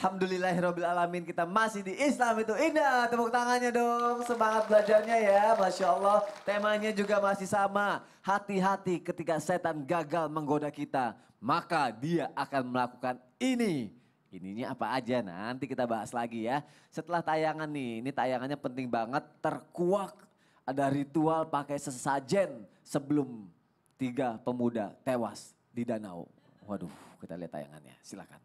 Alhamdulillahirrabbilalamin, kita masih di Islam itu indah. Tepuk tangannya dong, semangat belajarnya ya. Masya Allah, temanya juga masih sama. Hati-hati ketika setan gagal menggoda kita, maka dia akan melakukan ini. Ininya apa aja, nanti kita bahas lagi ya. Setelah tayangan nih, ini tayangannya penting banget, terkuak. Ada ritual pakai sesajen sebelum 3 pemuda tewas di danau. Waduh, kita lihat tayangannya, silakan.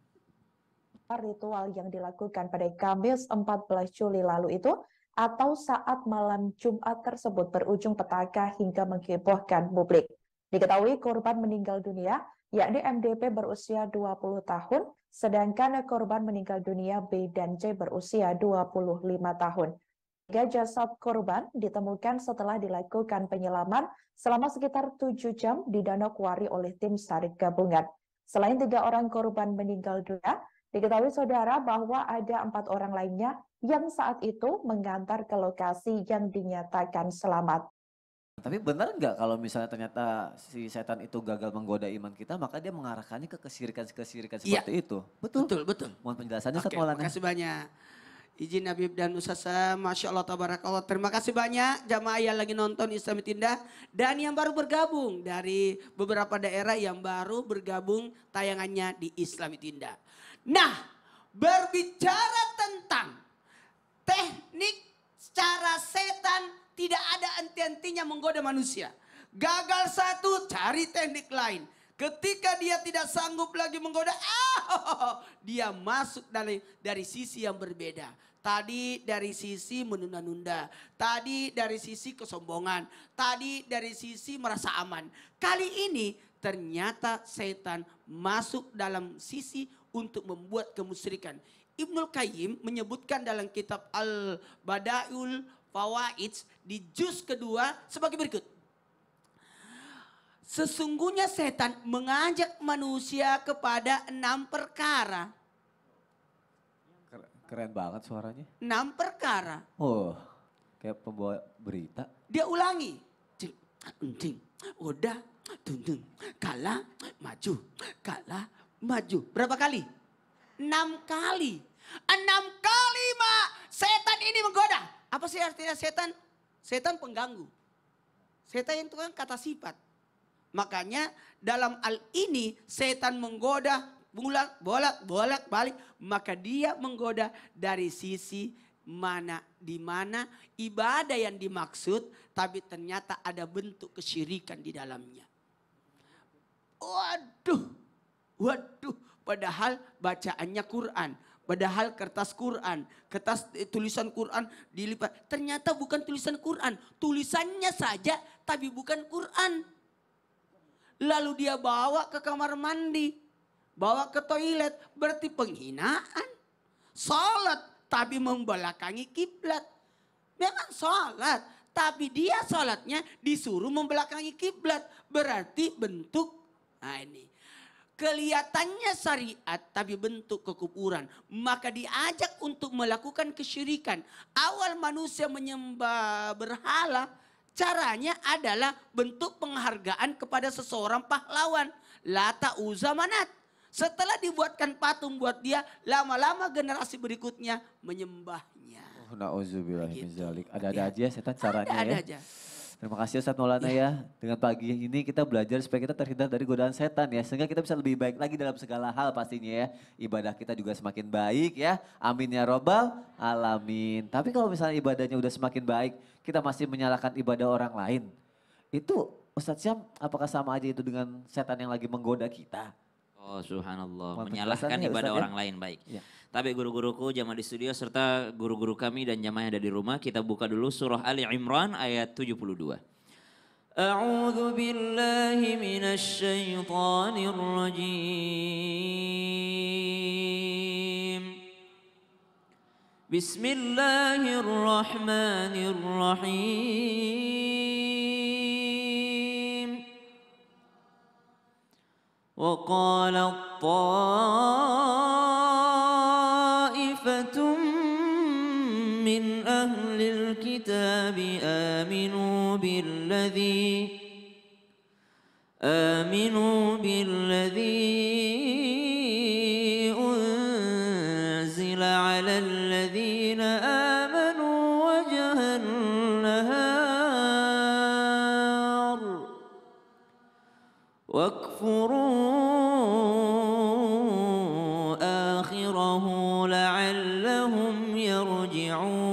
Ritual yang dilakukan pada Kamis 14 Juli lalu itu atau saat malam Jumat tersebut berujung petaka hingga menghebohkan publik. Diketahui korban meninggal dunia, yakni MDP berusia 20 tahun, sedangkan korban meninggal dunia B dan C berusia 25 tahun. Tiga jasad korban ditemukan setelah dilakukan penyelaman selama sekitar 7 jam di Danau Kuari oleh tim SAR gabungan. Selain 3 orang korban meninggal dunia, diketahui saudara bahwa ada 4 orang lainnya yang saat itu mengantar ke lokasi yang dinyatakan selamat. Tapi benar nggak kalau misalnya ternyata si setan itu gagal menggoda iman kita, maka dia mengarahkannya ke kesirikan-kesirikan seperti itu? Betul? Betul, betul. Mohon penjelasannya Ustaz Oke, Maulana. makasih banyak. Izin Habib dan Ustazah, Masya Allah, Tabarakallah. Terima kasih banyak jamaah yang lagi nonton Islam Indah. Dan yang baru bergabung dari beberapa daerah yang baru bergabung tayangannya di Islam Indah. Nah, berbicara tentang teknik secara setan tidak ada henti-hentinya menggoda manusia. Gagal satu, cari teknik lain. Ketika dia tidak sanggup lagi menggoda, dia masuk dari sisi yang berbeda. Tadi dari sisi menunda-nunda. Tadi dari sisi kesombongan. Tadi dari sisi merasa aman. Kali ini ternyata setan masuk dalam sisi untuk membuat kemusyrikan. Ibnul Qayyim menyebutkan dalam kitab Al-Badaul Fawaid di juz kedua sebagai berikut. Sesungguhnya setan mengajak manusia kepada 6 perkara. Keren banget suaranya. 6 perkara. Oh, kayak pembawa berita. Dia ulangi. Udah, kalah, maju, kalah, maju. Berapa kali? 6 kali. 6 kali, Mak. Setan ini menggoda. Apa sih artinya setan? Setan pengganggu. Setan itu kan kata sifat. Makanya dalam hal ini setan menggoda bolak-balik. Maka dia menggoda dari sisi di mana ibadah yang dimaksud. Tapi ternyata ada bentuk kesyirikan di dalamnya. Waduh. Padahal bacaannya Quran. Padahal kertas Quran, kertas tulisan Quran dilipat. Ternyata bukan tulisan Quran. Tulisannya saja tapi bukan Quran. Lalu dia bawa ke kamar mandi. Bawa ke toilet. Berarti penghinaan. Salat tapi membelakangi kiblat. Memang salat. Tapi dia salatnya disuruh membelakangi kiblat. Berarti bentuk. Nah ini. Kelihatannya syariat tapi bentuk kekufuran. Maka diajak untuk melakukan kesyirikan. Awal manusia menyembah berhala. Caranya adalah bentuk penghargaan kepada seseorang pahlawan. Lata, Uzza, Manat. Setelah dibuatkan patung buat dia. Lama-lama generasi berikutnya menyembahnya. Oh, na'udzubillah min Gitu. dzalik. Ada-ada aja setan caranya Ada ya. aja. Terima kasih Ustaz Maulana ya. Dengan pagi ini kita belajar supaya kita terhindar dari godaan setan ya. Sehingga kita bisa lebih baik lagi dalam segala hal pastinya ya. Ibadah kita juga semakin baik ya. Amin ya robbal alamin. Tapi kalau misalnya ibadahnya udah semakin baik, kita masih menyalahkan ibadah orang lain. Itu Ustaz Syam, apakah sama aja itu dengan setan yang lagi menggoda kita? Oh subhanallah, Mohon menyalahkan penjelasannya, ibadah Ustaz, ya. orang lain baik. Ya. Tapi guru-guruku jamaah di studio serta guru-guru kami dan jamaah yang ada di rumah, kita buka dulu surah Ali Imran ayat 72. A'udzu billahi minasy syaithanir rajim. Bismillahirrahmanirrahim. Wa qala ta'ifatun min ahlil kitabi aminu بالذي أنزل الذين آمنوا وجه النهار واكفروا آخره لعلهم يرجعون.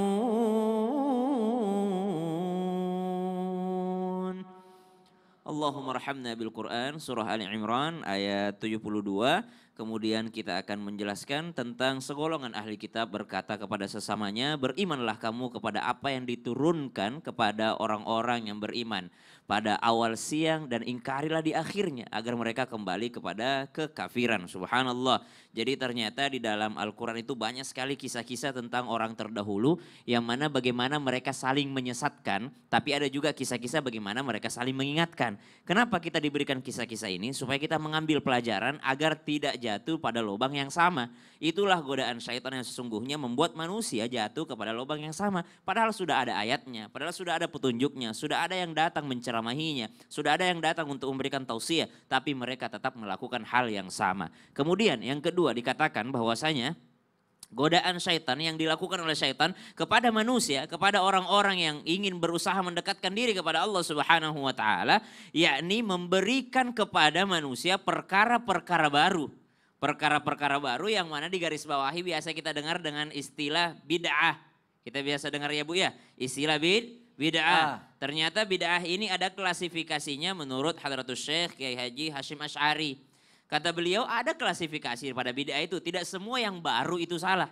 Allahumma rahamna bil Quran, surah Ali Imran ayat 72. Kemudian kita akan menjelaskan tentang segolongan ahli kitab berkata kepada sesamanya, berimanlah kamu kepada apa yang diturunkan kepada orang-orang yang beriman pada awal siang dan ingkarilah di akhirnya agar mereka kembali kepada kekafiran. Subhanallah. Jadi ternyata di dalam Al-Quran itu banyak sekali kisah-kisah tentang orang terdahulu yang mana bagaimana mereka saling menyesatkan, tapi ada juga kisah-kisah bagaimana mereka saling mengingatkan. Kenapa kita diberikan kisah-kisah ini? Supaya kita mengambil pelajaran agar tidak jatuh pada lubang yang sama. Itulah godaan syaitan yang sesungguhnya membuat manusia jatuh kepada lubang yang sama. Padahal sudah ada ayatnya, padahal sudah ada petunjuknya, sudah ada yang datang menceramahinya, sudah ada yang datang untuk memberikan tausiah, tapi mereka tetap melakukan hal yang sama. Kemudian yang kedua dikatakan bahwasanya godaan syaitan yang dilakukan oleh syaitan kepada manusia, kepada orang-orang yang ingin berusaha mendekatkan diri kepada Allah Subhanahu wa taala, yakni memberikan kepada manusia perkara-perkara baru. Perkara-perkara baru yang mana digarisbawahi biasa kita dengar dengan istilah bid'ah. Kita biasa dengar ya Bu ya, istilah bid'ah. Ternyata bid'ah ini ada klasifikasinya menurut Hadratus Syekh Kiai Haji Hashim Asy'ari. Kata beliau ada klasifikasi pada bid'ah itu, tidak semua yang baru itu salah.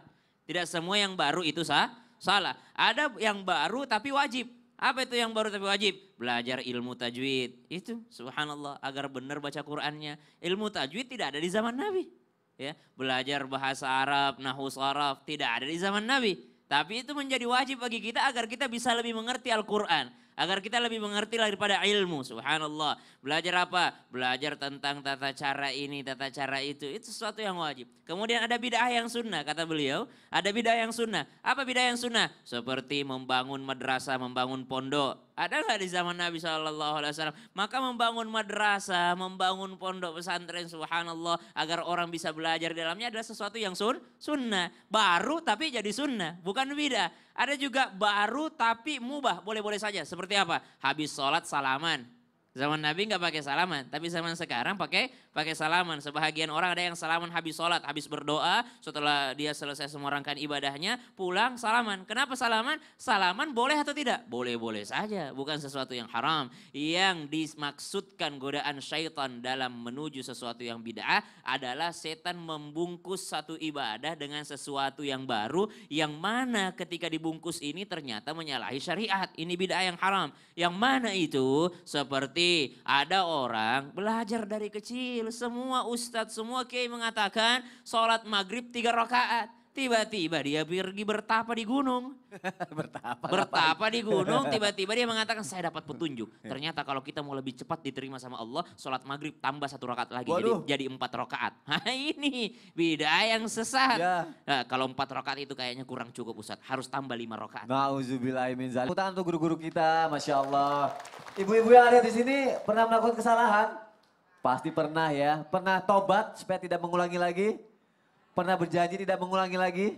Tidak semua yang baru itu salah. Ada yang baru tapi wajib. Apa itu yang baru tapi wajib? Belajar ilmu tajwid. Itu subhanallah agar benar baca Qur'annya. Ilmu tajwid tidak ada di zaman Nabi. Ya, belajar bahasa Arab, nahwu sharaf tidak ada di zaman Nabi. Tapi itu menjadi wajib bagi kita agar kita bisa lebih mengerti Al-Quran. Agar kita lebih mengerti daripada ilmu, subhanallah. Belajar apa? Belajar tentang tata cara ini, tata cara itu. Itu sesuatu yang wajib. Kemudian ada bid'ah yang sunnah, kata beliau. Ada bid'ah yang sunnah. Apa bid'ah yang sunnah? Seperti membangun madrasah, membangun pondok. Ada nggak di zaman Nabi SAW? Maka membangun madrasah, membangun pondok pesantren, subhanallah. Agar orang bisa belajar di dalamnya adalah sesuatu yang sunnah. Baru tapi jadi sunnah, bukan bid'ah. Ada juga baru tapi mubah, boleh-boleh saja. Seperti apa? Habis sholat salaman. Zaman Nabi nggak pakai salaman, tapi zaman sekarang pakai salaman. Sebahagian orang ada yang salaman habis sholat, habis berdoa, setelah dia selesai semua rangkaian ibadahnya, pulang salaman. Kenapa salaman? Salaman boleh atau tidak? Boleh-boleh saja, bukan sesuatu yang haram. Yang dimaksudkan godaan syaitan dalam menuju sesuatu yang bid'ah adalah setan membungkus satu ibadah dengan sesuatu yang baru, yang mana ketika dibungkus ini ternyata menyalahi syariat. Ini bid'ah yang haram. Yang mana itu? Seperti ada orang belajar dari kecil, semua ustadz, semua kiai mengatakan sholat maghrib 3 rakaat. Tiba-tiba dia pergi bertapa di gunung. Bertapa di gunung, tiba-tiba dia mengatakan saya dapat petunjuk. Ternyata kalau kita mau lebih cepat diterima sama Allah, sholat maghrib tambah 1 rakaat lagi, jadi 4 rakaat. Nah ini bid'ah yang sesat. Ya. Nah, kalau 4 rakaat itu kayaknya kurang cukup Ustadz, harus tambah 5 rakaat. Nauzubillahimin zalik. Tepuk tangan untuk guru-guru kita, Masya Allah. Ibu-ibu yang ada di sini pernah melakukan kesalahan? Pasti pernah ya. Pernah tobat supaya tidak mengulangi lagi? Pernah berjanji tidak mengulangi lagi?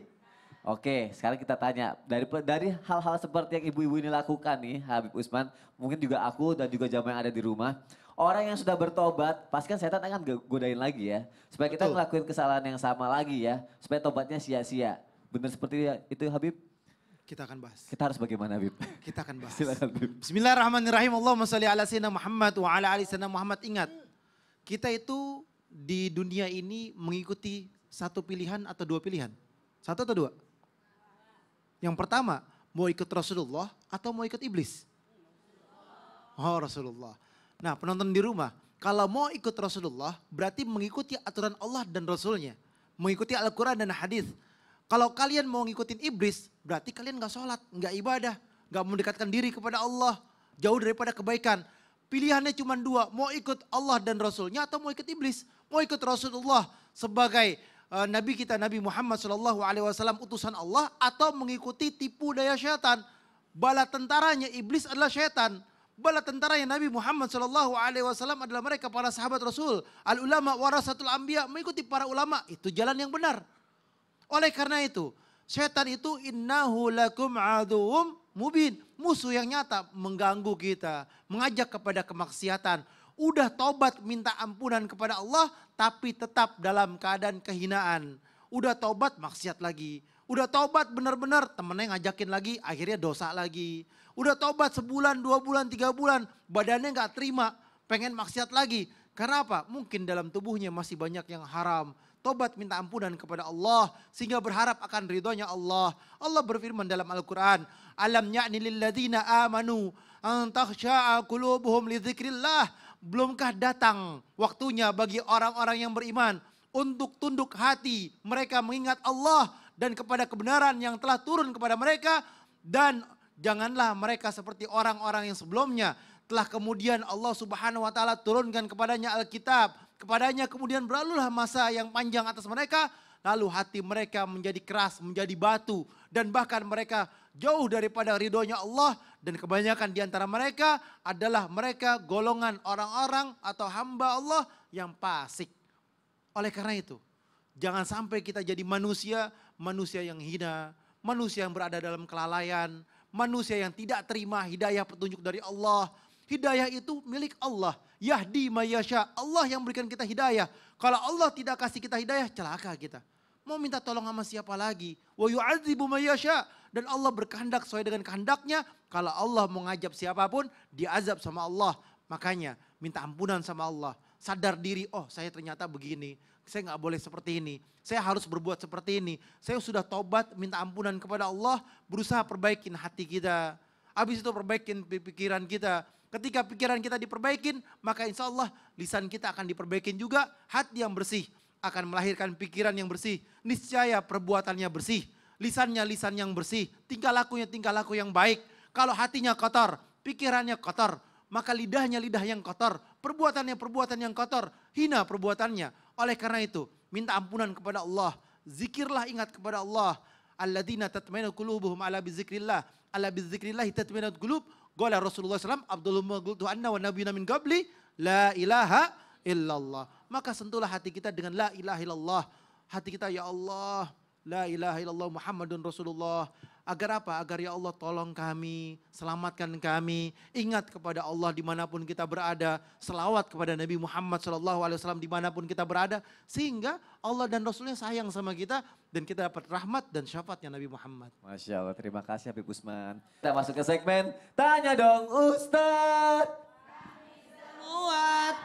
Oke, sekarang kita tanya. Dari hal-hal seperti yang ibu-ibu ini lakukan nih, Habib Usman. Mungkin juga aku dan juga jamaah yang ada di rumah. Orang yang sudah bertobat, pasti kan setan akan godain lagi ya. Supaya kita ngelakuin kesalahan yang sama lagi ya. Supaya tobatnya sia-sia. Benar seperti itu Habib? Kita akan bahas. Kita harus bagaimana Habib? Kita akan bahas. Silakan Habib. Bismillahirrahmanirrahim. Allahumma sholli ala sayyidina Muhammad wa ala ali sayyidina Muhammad. Ingat, kita itu di dunia ini mengikuti satu pilihan atau 2 pilihan? 1 atau 2? Yang pertama, mau ikut Rasulullah atau mau ikut iblis? Oh Rasulullah. Nah penonton di rumah, kalau mau ikut Rasulullah berarti mengikuti aturan Allah dan Rasulnya. Mengikuti Al-Quran dan hadis. Kalau kalian mau ngikutin iblis, berarti kalian gak sholat, gak ibadah, gak mendekatkan diri kepada Allah, jauh daripada kebaikan. Pilihannya cuma 2, mau ikut Allah dan Rasulnya atau mau ikut iblis. Mau ikut Rasulullah sebagai Nabi kita Nabi Muhammad SAW utusan Allah, atau mengikuti tipu daya syaitan. Bala tentaranya iblis adalah syaitan. Bala tentaranya Nabi Muhammad SAW adalah mereka para sahabat Rasul. Al ulama warasatul anbiya, mengikuti para ulama, itu jalan yang benar. Oleh karena itu, Setan itu innahu lakum aduwwum mubin. Musuh yang nyata mengganggu kita, mengajak kepada kemaksiatan. Udah tobat minta ampunan kepada Allah tapi tetap dalam keadaan kehinaan. Udah tobat maksiat lagi. Udah tobat benar-benar temennya ngajakin lagi akhirnya dosa lagi. Udah tobat sebulan, 2 bulan, 3 bulan badannya gak terima pengen maksiat lagi. Karena apa? Mungkin dalam tubuhnya masih banyak yang haram. Tobat minta ampunan kepada Allah sehingga berharap akan ridhonya Allah. Allah berfirman dalam Al-Quran. Alam ya'ni lilladzina amanu an takhsha'a qulubuhum li dzikrillah. Belumkah datang waktunya bagi orang-orang yang beriman untuk tunduk hati mereka mengingat Allah dan kepada kebenaran yang telah turun kepada mereka. Dan janganlah mereka seperti orang-orang yang sebelumnya. Telah kemudian Allah Subhanahu wa taala turunkan kepadanya Alkitab. Kepadanya kemudian berlalulah masa yang panjang atas mereka. Lalu hati mereka menjadi keras, menjadi batu. Dan bahkan mereka jauh daripada ridhonya Allah. Dan kebanyakan di antara mereka adalah mereka golongan orang-orang atau hamba Allah yang fasik. Oleh karena itu, jangan sampai kita jadi manusia yang hina. Manusia yang berada dalam kelalaian. Manusia yang tidak terima hidayah petunjuk dari Allah. Hidayah itu milik Allah. Yahdi mayyasha. Allah yang berikan kita hidayah. Kalau Allah tidak kasih kita hidayah, celaka kita. Mau minta tolong sama siapa lagi? Wa yu'adzibu mayyasha. Dan Allah berkehendak sesuai dengan kehendaknya. Kalau Allah mau ngajab siapapun, diazab sama Allah. Makanya minta ampunan sama Allah. Sadar diri, oh saya ternyata begini. Saya gak boleh seperti ini. Saya harus berbuat seperti ini. Saya sudah tobat, minta ampunan kepada Allah. Berusaha perbaikin hati kita. Habis itu perbaikin pikiran kita. Ketika pikiran kita diperbaikin, maka insya Allah lisan kita akan diperbaikin juga. Hati yang bersih akan melahirkan pikiran yang bersih. Niscaya perbuatannya bersih. Lisannya lisan yang bersih. Tingkah lakunya tingkah laku yang baik. Kalau hatinya kotor, pikirannya kotor. Maka lidahnya lidah yang kotor. Perbuatannya perbuatan yang kotor. Hina perbuatannya. Oleh karena itu, minta ampunan kepada Allah. Zikirlah, ingat kepada Allah. Alladzina tatmainu qulubuhum ala bizikrillah. Ala bizikrillah tatmainu qulub. Qala Rasulullah SAW, Abdullah qultu anna wa nabiyuna min qabli la ilaha illallah. Maka sentuhlah hati kita dengan la ilaha illallah. Hati kita, ya Allah, la ilaha illallah Muhammadun Rasulullah. Agar apa? Agar ya Allah tolong kami, selamatkan kami. Ingat kepada Allah dimanapun kita berada. Selawat kepada Nabi Muhammad SAW dimanapun kita berada. Sehingga Allah dan Rasulnya sayang sama kita. Dan kita dapat rahmat dan syafaatnya Nabi Muhammad. Masya Allah, terima kasih Habib Usman. Kita masuk ke segmen Tanya Dong Ustadz.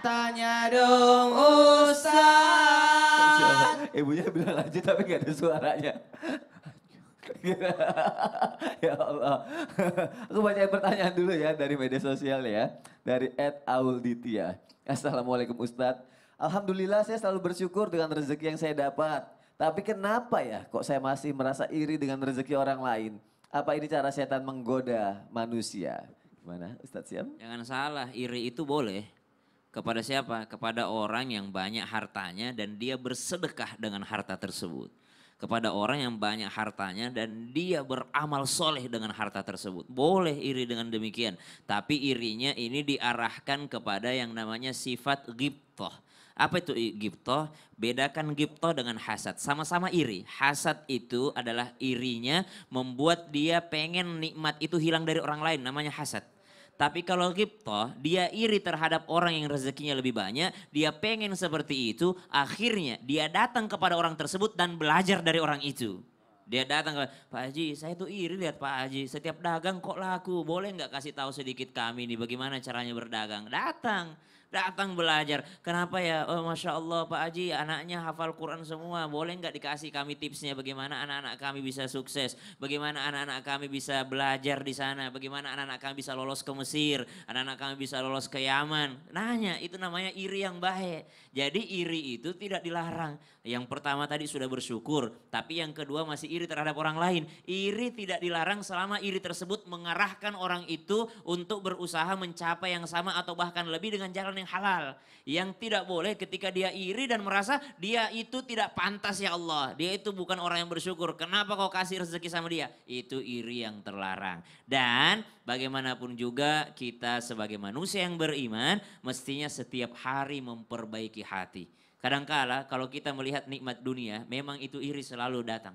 Tanya dong Ustaz. Ibunya bilang aja tapi gak ada suaranya. Ya Allah. Aku bacain pertanyaan dulu ya dari media sosial ya. Dari @aulditya. Assalamualaikum Ustadz. Alhamdulillah saya selalu bersyukur dengan rezeki yang saya dapat. Tapi kenapa ya kok saya masih merasa iri dengan rezeki orang lain? Apa ini cara setan menggoda manusia? Gimana Ustadz Siam? Jangan salah, iri itu boleh. Kepada siapa? Kepada orang yang banyak hartanya dan dia bersedekah dengan harta tersebut. Kepada orang yang banyak hartanya dan dia beramal soleh dengan harta tersebut. Boleh iri dengan demikian. Tapi irinya ini diarahkan kepada yang namanya sifat ghibthah. Apa itu ghibthah? Bedakan ghibthah dengan hasad. Sama-sama iri. Hasad itu adalah irinya membuat dia pengen nikmat itu hilang dari orang lain. Namanya hasad. Tapi kalau ghibthah, dia iri terhadap orang yang rezekinya lebih banyak, dia pengen seperti itu, akhirnya dia datang kepada orang tersebut dan belajar dari orang itu. Dia datang ke Pak Haji, saya tuh iri lihat Pak Haji, setiap dagang kok laku, boleh nggak kasih tahu sedikit kami nih bagaimana caranya berdagang? Datang belajar. Kenapa ya? Oh Masya Allah Pak Haji anaknya hafal Quran semua. Boleh nggak dikasih kami tipsnya bagaimana anak-anak kami bisa sukses. Bagaimana anak-anak kami bisa belajar di sana. Bagaimana anak-anak kami bisa lolos ke Mesir. Anak-anak kami bisa lolos ke Yaman. Nanya itu namanya iri yang baik. Jadi iri itu tidak dilarang. Yang pertama tadi sudah bersyukur. Tapi yang kedua masih iri terhadap orang lain. Iri tidak dilarang selama iri tersebut mengarahkan orang itu untuk berusaha mencapai yang sama atau bahkan lebih dengan jalan yang halal. Yang tidak boleh ketika dia iri dan merasa dia itu tidak pantas ya Allah. Dia itu bukan orang yang bersyukur. Kenapa kau kasih rezeki sama dia? Itu iri yang terlarang. Dan bagaimanapun juga kita sebagai manusia yang beriman mestinya setiap hari memperbaiki hati. Kadangkala kalau kita melihat nikmat dunia memang itu iri selalu datang.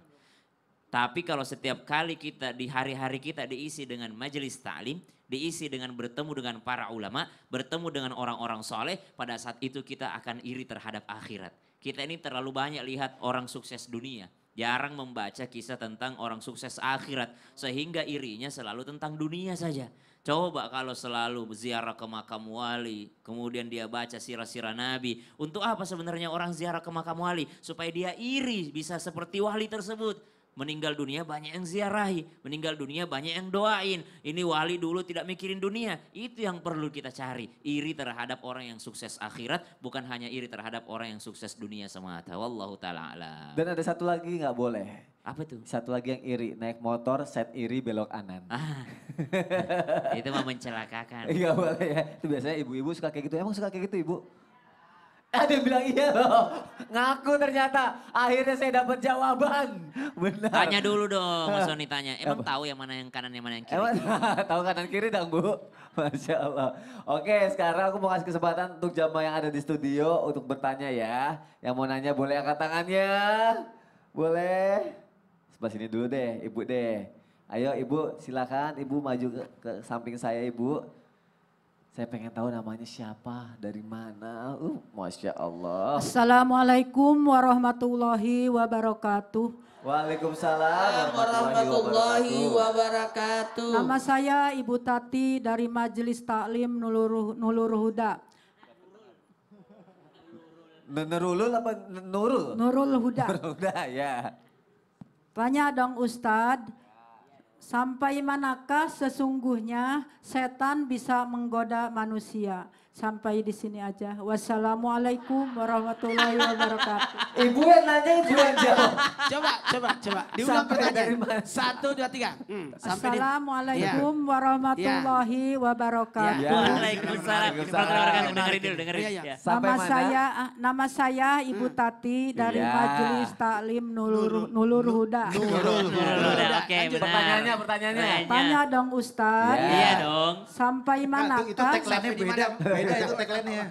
Tapi kalau setiap kali kita di hari-hari kita diisi dengan majelis ta'lim, diisi dengan bertemu dengan para ulama, bertemu dengan orang-orang soleh, pada saat itu kita akan iri terhadap akhirat. Kita ini terlalu banyak lihat orang sukses dunia, jarang membaca kisah tentang orang sukses akhirat, sehingga irinya selalu tentang dunia saja. Coba kalau selalu ziarah ke makam wali, kemudian dia baca sirah-sirah Nabi. Untuk apa sebenarnya orang ziarah ke makam wali? Supaya dia iri bisa seperti wali tersebut. Meninggal dunia banyak yang ziarahi, meninggal dunia banyak yang doain. Ini wali dulu tidak mikirin dunia, itu yang perlu kita cari. Iri terhadap orang yang sukses akhirat, bukan hanya iri terhadap orang yang sukses dunia semata. Wallahu ta'ala alam. Dan ada satu lagi nggak boleh. Apa tuh? Satu lagi yang iri, naik motor set iri belok kanan. Ah, itu mah mencelakakan. Iya boleh ya. Itu biasanya ibu-ibu suka kayak gitu. Emang suka kayak gitu ibu? Ada yang bilang iya loh. Ngaku ternyata. Akhirnya saya dapat jawaban. Benar. Tanya dulu dong, Mas Soni tanya. Emang tahu yang mana yang kanan, yang mana yang kiri? Emang tahu kanan kiri dong Bu? Masya Allah. Oke sekarang aku mau kasih kesempatan untuk jamaah yang ada di studio untuk bertanya ya. Yang mau nanya boleh angkat tangannya. Boleh. Sebelah sini dulu deh, Ibu deh. Ayo Ibu silakan, Ibu maju ke samping saya Ibu. Saya pengen tahu namanya siapa, dari mana. Masya Allah. Assalamualaikum warahmatullahi wabarakatuh. Waalaikumsalam Warahmatullahi wabarakatuh. Nama saya Ibu Tati dari Majelis Taklim Nurul Huda. Nurul apa Nurul? Nurul Huda. Udah ya. Tanya dong Ustadz, sampai manakah sesungguhnya setan bisa menggoda manusia? Sampai di sini aja. Wassalamualaikum warahmatullahi wabarakatuh. Ibu yang nanya, Ibu yang jawab. Coba. Diulang Sampai dari pertanyaan. mana? 1, 2, 3. Assalamualaikum warahmatullahi wabarakatuh. Ya. Waalaikumsalam. Waalaikumsalam. Dengerin dulu, dengerin. Iya, iya. Ya. Sampai mana? Nama saya Ibu Tati dari Iya. Majelis Taklim Nurul Huda. Oke, benar. Pertanyaannya. Tanya dong Ustadz, Ya. Iya dong. sampai Itu manakah tagline-nya beda, beda itu tagline-nya.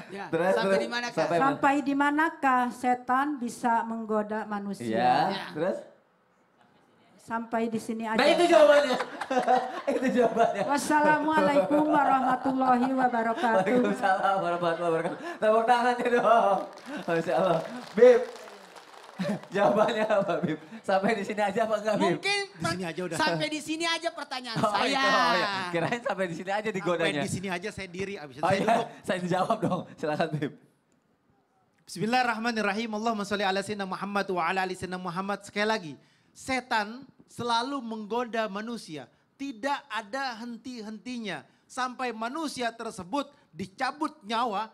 Ya, Terus, sampai terus. di mana Kak? Sampai mana? sampai di manakah setan bisa menggoda manusia? Iya, terus? Sampai di sini aja. Nah itu jawabannya. Itu jawabannya. Wassalamualaikum warahmatullahi wabarakatuh. Waalaikumsalam warahmatullahi wabarakatuh. Tepuk tangannya dong. Masya Allah. Bib. Jawabannya apa Bib? Sampai di sini aja apa enggak Bib? Mungkin Di sini aja udah. sampai di sini aja pertanyaan Oh, saya. itu, oh, ya. Kirain sampai di sini aja Sampai digodanya. di sini aja saya diri, abis itu Oh saya iya, duduk. saya dijawab dong. Silakan Bib. Bismillahirrahmanirrahim. Allahumma sholli ala sayyidina Muhammad wa ala ali sayyidina Muhammad. Sekali lagi, setan selalu menggoda manusia. Tidak ada henti-hentinya. Sampai manusia tersebut dicabut nyawa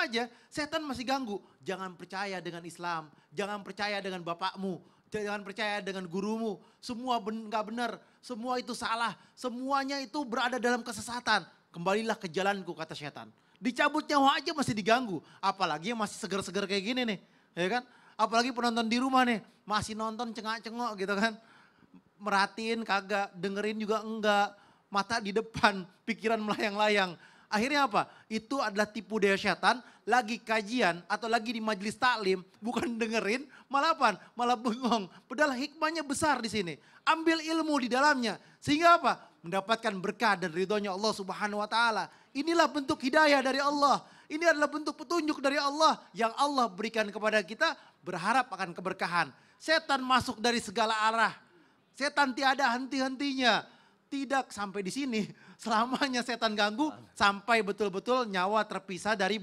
aja, setan masih ganggu. Jangan percaya dengan Islam, jangan percaya dengan bapakmu, jangan percaya dengan gurumu. Semua nggak benar, semua itu salah, semuanya itu berada dalam kesesatan. Kembalilah ke jalanku, kata setan. Dicabut nyawa aja masih diganggu, apalagi yang masih segar-segar kayak gini nih, ya kan? Apalagi penonton di rumah nih, masih nonton cengak-cengok gitu kan. Merhatiin kagak, dengerin juga enggak, mata di depan, pikiran melayang-layang. Akhirnya apa? Itu adalah tipu daya setan, lagi kajian atau lagi di majelis taklim, bukan dengerin, malah apa? Malah bengong. Padahal hikmahnya besar di sini. Ambil ilmu di dalamnya. Sehingga apa? Mendapatkan berkah dan ridhonya Allah Subhanahu wa taala. Inilah bentuk hidayah dari Allah. Ini adalah bentuk petunjuk dari Allah yang Allah berikan kepada kita, berharap akan keberkahan. Setan masuk dari segala arah. Setan tiada henti-hentinya. Tidak sampai di sini, selamanya setan ganggu sampai betul-betul nyawa terpisah dari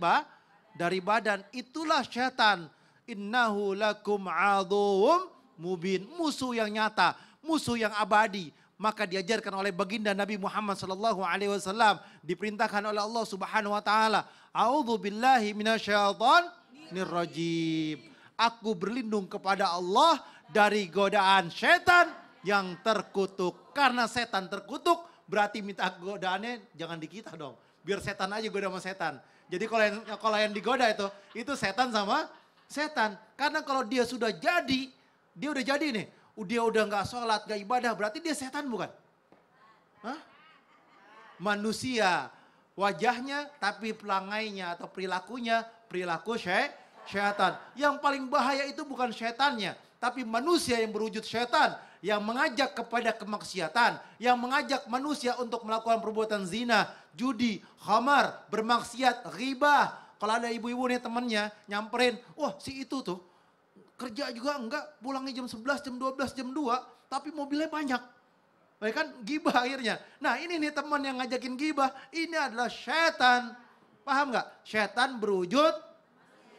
badan. Itulah setan. Innahu lakum aduwwum mubin. Musuh yang nyata, musuh yang abadi. Maka diajarkan oleh baginda Nabi Muhammad SAW, diperintahkan oleh Allah Subhanahu wa taala, A'udzu billahi minasyaitonir rajim. Aku berlindung kepada Allah dari godaan setan yang terkutuk. Karena setan terkutuk, berarti minta godaannya jangan di kita dong. Biar setan aja goda sama setan. Jadi kalau yang digoda itu setan sama setan. Karena kalau dia sudah jadi, dia udah jadi nih. Dia udah gak sholat, gak ibadah, berarti dia setan bukan? Hah? Manusia, wajahnya tapi pelangainya atau perilakunya, perilaku setan. Yang paling bahaya itu bukan setannya, Tapi manusia yang berwujud syaitan, yang mengajak kepada kemaksiatan, yang mengajak manusia untuk melakukan perbuatan zina, judi, khamar, bermaksiat, ghibah. Kalau ada ibu-ibu nih temannya nyamperin, wah si itu tuh kerja juga enggak, pulangnya jam 11, jam 12, jam 2, tapi mobilnya banyak. Baik kan gibah akhirnya. Nah ini nih teman yang ngajakin gibah, ini adalah syaitan. Paham nggak? Syaitan berwujud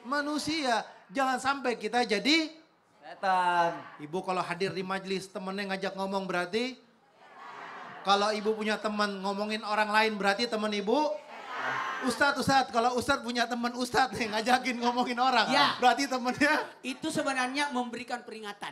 manusia. Jangan sampai kita jadi Setan. ibu kalau hadir di majelis temennya ngajak ngomong berarti. Kalau ibu punya teman ngomongin orang lain berarti teman ibu. Ustadz, kalau Ustadz punya teman Ustadz nih ngajakin ngomongin orang. Ya. Berarti temennya Itu sebenarnya memberikan peringatan.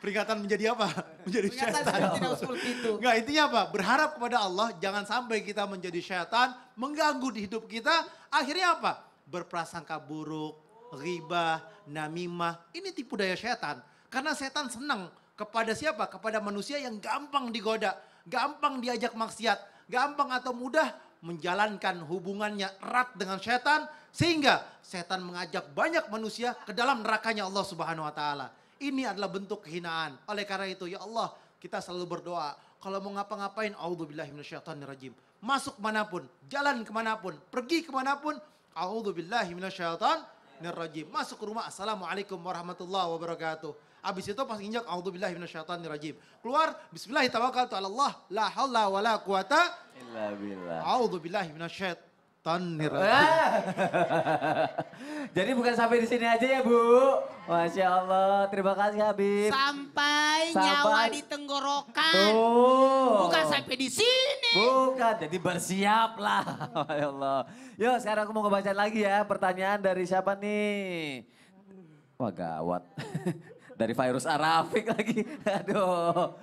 peringatan menjadi apa? Menjadi Peringatan syaitan. tidak seperti itu. Enggak, intinya apa? Berharap kepada Allah jangan sampai kita menjadi syaitan, mengganggu di hidup kita. Akhirnya apa? Berprasangka buruk, ghibah, namimah. Ini tipu daya syaitan. Karena setan senang kepada siapa? Kepada manusia yang gampang digoda, gampang diajak maksiat, gampang atau mudah menjalankan hubungannya erat dengan setan. Sehingga setan mengajak banyak manusia ke dalam nerakanya Allah Subhanahu wa Ta'ala. Ini adalah bentuk kehinaan. Oleh karena itu, ya Allah, kita selalu berdoa. Kalau mau ngapa-ngapain, a'udzubillahi minasyaitonirrajim. Masuk kemanapun, jalan kemanapun, pergi kemanapun, a'udzubillahi minasyaitonirrajim. Masuk ke rumah, assalamualaikum warahmatullahi wabarakatuh. Habis itu pas injak, a'udzubillahi minasyaitonirrajim. Keluar, bismillahirrahmanirrahim. La haula wala quwata Illa billah. a'udzubillahi minasyaitonirrajim. Jadi bukan sampai di sini aja ya Bu. Masya Allah, terima kasih Habib. Sampai nyawa di tenggorokan. Tuh. Bukan sampai di sini. Bukan, jadi bersiaplah. Masya Allah. Yuk sekarang aku mau ngebacain lagi ya pertanyaan dari siapa nih. Wah gawat. Dari Virus Arafik lagi. Aduh.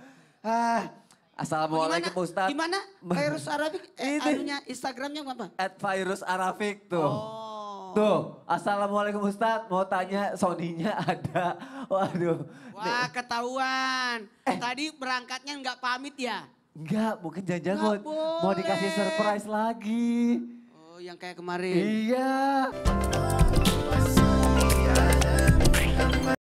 Assalamualaikum Ustadz. Gimana? Virus Arabik? Ini. Anunya Instagramnya apa? @Virus Arafik tuh. Oh. Tuh, Assalamualaikum Ustadz, mau tanya Sony-nya ada. Waduh. Wah ketahuan. Tadi berangkatnya nggak pamit ya? Enggak, mungkin jangan-jangan Nggak mau dikasih boleh. surprise lagi. Oh yang kayak kemarin. Iya.